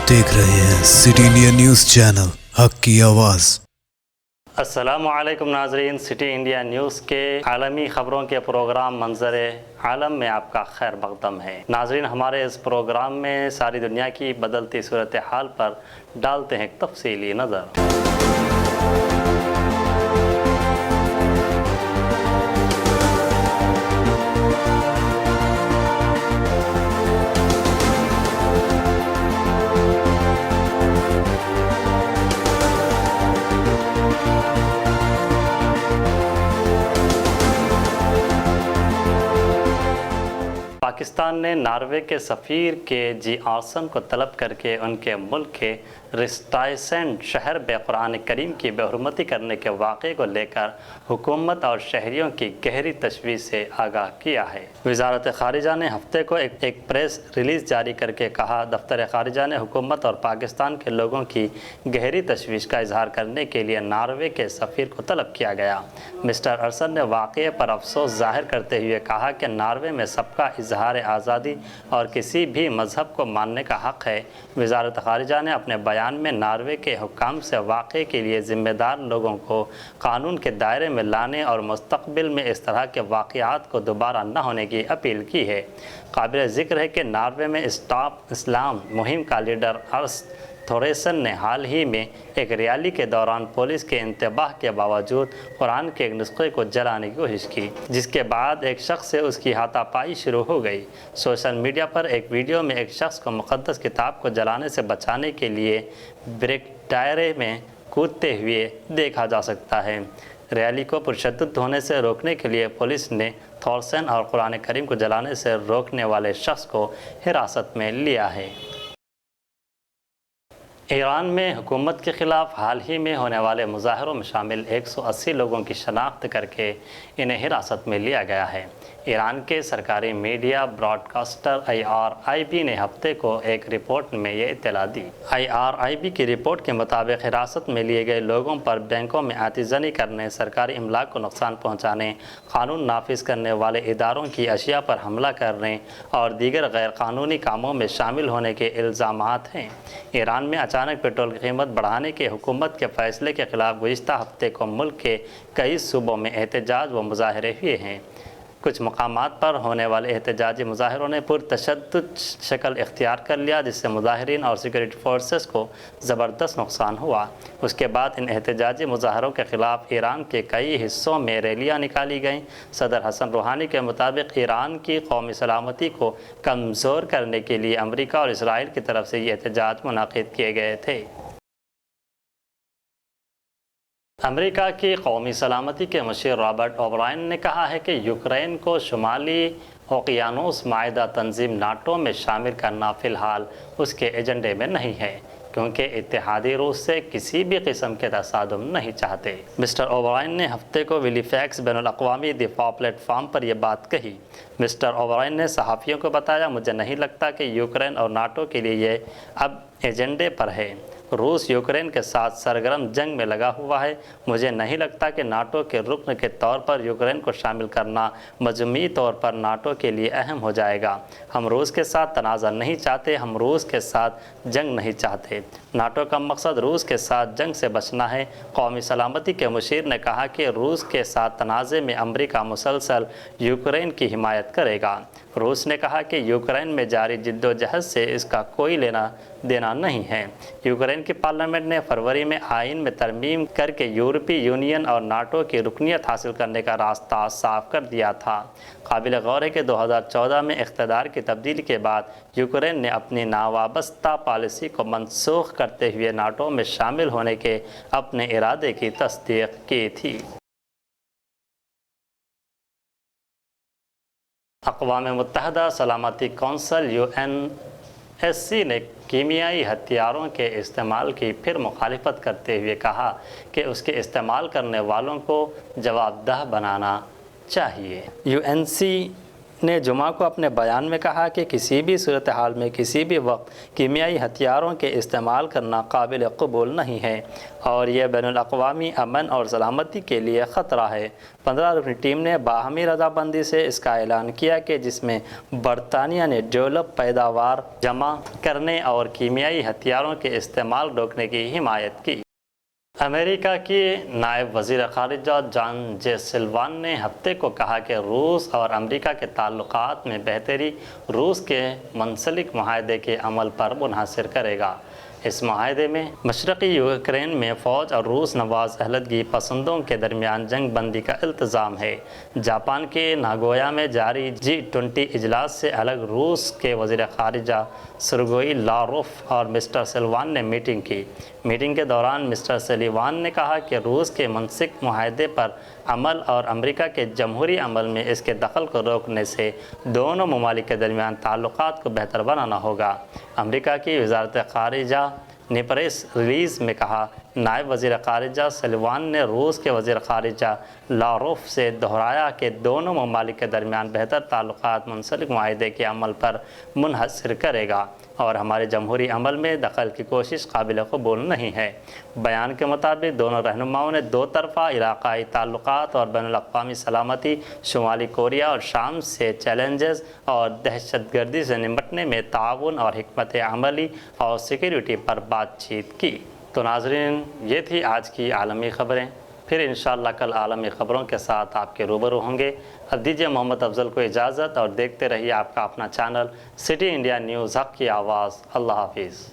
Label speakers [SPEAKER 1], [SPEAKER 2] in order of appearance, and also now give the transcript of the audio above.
[SPEAKER 1] دیکھ رہے ہیں سٹی انڈیا نیوز چینل، حق کی آواز۔
[SPEAKER 2] السلام علیکم ناظرین، سٹی انڈیا نیوز کے عالمی خبروں کے پروگرام منظر عالم میں آپ کا خیر مقدم ہے۔ ناظرین، ہمارے اس پروگرام میں ساری دنیا کی بدلتی صورتحال پر ڈالتے ہیں ایک تفصیلی نظر۔ پاکستان نے ناروے کے سفیر کے جی آرسن کو طلب کر کے ان کے ملک کے رسٹائسینڈ شہر بے قرآن کریم کی بے حرمتی کرنے کے واقعے کو لے کر حکومت اور شہریوں کی گہری تشویش سے آگاہ کیا ہے۔ وزارت خارجہ نے ہفتے کو ایک پریس ریلیز جاری کر کے کہا، دفتر خارجہ نے حکومت اور پاکستان کے لوگوں کی گہری تشویش کا اظہار کرنے کے لیے ناروے کے سفیر کو طلب کیا گیا۔ مسٹر ارسن نے واقعے پر افسوس ظاہر کرتے ہوئے کہا کہ ناروے میں سب کا اظہار آزادی اور کسی بھی مذہب کو ماننے کا حق ہے۔ وزارت خارجہ نے اپنے بیان میں ناروے کے حکام سے واقعے کے لیے ذمہ دار لوگوں کو قانون کے دائرے میں لانے اور مستقبل میں اس طرح کے واقعات کو دوبارہ نہ ہونے کی اپیل کی ہے۔ قابل ذکر ہے کہ ناروے میں اسٹاپ اسلام مہم کا لیڈر ارس تھوریسن نے حال ہی میں ایک ریلی کے دوران پولیس کے انتباہ کے باوجود قرآن کے ایک نسخے کو جلانے کی کوشش کی، جس کے بعد ایک شخص سے اس کی ہاتھا پائی شروع ہو گئی۔ سوشل میڈیا پر ایک ویڈیو میں ایک شخص کو مقدس کتاب کو جلانے سے بچانے کے لیے بریک ٹائرے میں کودتے ہوئے دیکھا جا سکتا ہے۔ ریلی کو پرتشدد ہونے سے روکنے کے لیے پولیس نے تھورسن اور قرآن کریم کو جلانے سے روکنے والے شخص کو حراست میں لیا ہے۔ ایران میں حکومت کے خلاف حال ہی میں ہونے والے مظاہروں میں شامل 180 لوگوں کی شناخت کر کے انہیں حراست میں لیا گیا ہے۔ ایران کے سرکاری میڈیا براڈ کاسٹر IRIB نے ہفتے کو ایک رپورٹ میں یہ اطلاع دی۔ IRIB کی رپورٹ کے مطابق حراست میں لیے گئے لوگوں پر بینکوں میں آتش زنی کرنے، سرکاری املاک کو نقصان پہنچانے، قانون نافذ کرنے والے اداروں کی اشیاء پر حملہ کرنے اور دیگر غیر قانونی کاموں میں شامل ہونے کے الزامات ہیں۔ ایران میں اچانک پیٹرول کی قیمت بڑھانے کے حکومت کے فیصلے کے خلاف گزشتہ ہفتے کو ملک کے کئی صوبوں میں احتجاج و مظاہرے ہوئے ہیں۔ کچھ مقامات پر ہونے والے احتجاجی مظاہروں نے پرتشدد شکل اختیار کر لیا، جس سے مظاہرین اور سیکورٹی فورسز کو زبردست نقصان ہوا۔ اس کے بعد ان احتجاجی مظاہروں کے خلاف ایران کے کئی حصوں میں ریلیاں نکالی گئیں۔ صدر حسن روحانی کے مطابق ایران کی قومی سلامتی کو کمزور کرنے کے لیے امریکہ اور اسرائیل کی طرف سے یہ احتجاج منعقد کیے گئے تھے۔ امریکہ کی قومی سلامتی کے مشیر رابرٹ اوبرائن نے کہا ہے کہ یوکرین کو شمالی اوقیانوس معاہدہ تنظیم ناٹو میں شامل کرنا فی الحال اس کے ایجنڈے میں نہیں ہے، کیونکہ اتحادی روس سے کسی بھی قسم کے تصادم نہیں چاہتے۔ مسٹر اوبرائن نے ہفتے کو ویلی فیکس بین الاقوامی دفاع پلیٹ فارم پر یہ بات کہی۔ مسٹر اوبرائن نے صحافیوں کو بتایا، مجھے نہیں لگتا کہ یوکرین اور ناٹو کے لیے یہ اب ایجنڈے پر ہے۔ روس یوکرین کے ساتھ سرگرم جنگ میں لگا ہوا ہے۔ مجھے نہیں لگتا کہ ناٹو کے رکن کے طور پر یوکرین کو شامل کرنا مجموعی طور پر ناٹو کے لیے اہم ہو جائے گا۔ ہم روس کے ساتھ تنازع نہیں چاہتے، ہم روس کے ساتھ جنگ نہیں چاہتے۔ ناٹو کا مقصد روس کے ساتھ جنگ سے بچنا ہے۔ قومی سلامتی کے مشیر نے کہا کہ روس کے ساتھ تنازع میں امریکہ مسلسل یوکرین کی حمایت کرے گا۔ روس نے کہا کہ یوکرین میں جاری جدوجہد سے اس کا کوئی لینا دینا نہیں ہے۔ یوکرین کی پارلیمنٹ نے فروری میں آئین میں ترمیم کر کے یورپی یونین اور ناٹو کی رکنیت حاصل کرنے کا راستہ صاف کر دیا تھا۔ قابل غور ہے کہ 2014 میں اقتدار کی تبدیلی کے بعد یوکرین نے اپنی ناوابستہ پالیسی کو منسوخ کرتے ہوئے ناٹو میں شامل ہونے کے اپنے ارادے کی تصدیق کی تھی۔ اقوام متحدہ سلامتی کونسل UNSC نے کیمیائی ہتھیاروں کے استعمال کی پھر مخالفت کرتے ہوئے کہا کہ اس کے استعمال کرنے والوں کو جواب دہ بنانا چاہیے۔ نے جمعہ کو اپنے بیان میں کہا کہ کسی بھی صورتحال میں کسی بھی وقت کیمیائی ہتھیاروں کے استعمال کرنا قابل قبول نہیں ہے اور یہ بین الاقوامی امن اور سلامتی کے لیے خطرہ ہے۔ 15 رکنی ٹیم نے باہمی رضامندی سے اس کا اعلان کیا کہ جس میں برطانیہ نے ڈیولپ پیداوار جمع کرنے اور کیمیائی ہتھیاروں کے استعمال روکنے کی حمایت کی۔ امریکہ کی نائب وزیر خارجہ جان جے سلوان نے ہفتے کو کہا کہ روس اور امریکہ کے تعلقات میں بہتری روس کے منسلک معاہدے کے عمل پر منحصر کرے گا۔ اس معاہدے میں مشرقی یوکرین میں فوج اور روس نواز علیحدگی پسندوں کے درمیان جنگ بندی کا التزام ہے۔ جاپان کے ناگویا میں جاری G20 اجلاس سے الگ روس کے وزیر خارجہ سرگوئی لاروف اور مسٹر سلوان نے میٹنگ کی۔ میٹنگ کے دوران مسٹر سلیوان نے کہا کہ روس کے منسک معاہدے پر عمل اور امریکہ کے جمہوری عمل میں اس کے دخل کو روکنے سے دونوں ممالک کے درمیان تعلقات کو بہتر بنانا ہوگا۔ امریکہ کی وزارت خارجہ نے پریس ریلیز میں کہا، نائب وزیر خارجہ سلیوان نے روس کے وزیر خارجہ لاروف سے دہرایا کہ دونوں ممالک کے درمیان بہتر تعلقات منسلک معاہدے کے عمل پر منحصر کرے گا اور ہمارے جمہوری عمل میں دخل کی کوشش قابل قبول نہیں ہے۔ بیان کے مطابق دونوں رہنماؤں نے دو طرفہ علاقائی تعلقات اور بین الاقوامی سلامتی، شمالی کوریا اور شام سے چیلنجز اور دہشت گردی سے نمٹنے میں تعاون اور حکمت عملی اور سیکیورٹی پر بات چیت کی۔ تو ناظرین، یہ تھی آج کی عالمی خبریں۔ پھر انشاءاللہ کل عالمی خبروں کے ساتھ آپ کے روبرو ہوں گے۔ اب دیجیے محمد افضل کو اجازت اور دیکھتے رہیے آپ کا اپنا چینل سٹی انڈیا نیوز، حق کی آواز۔ اللہ حافظ۔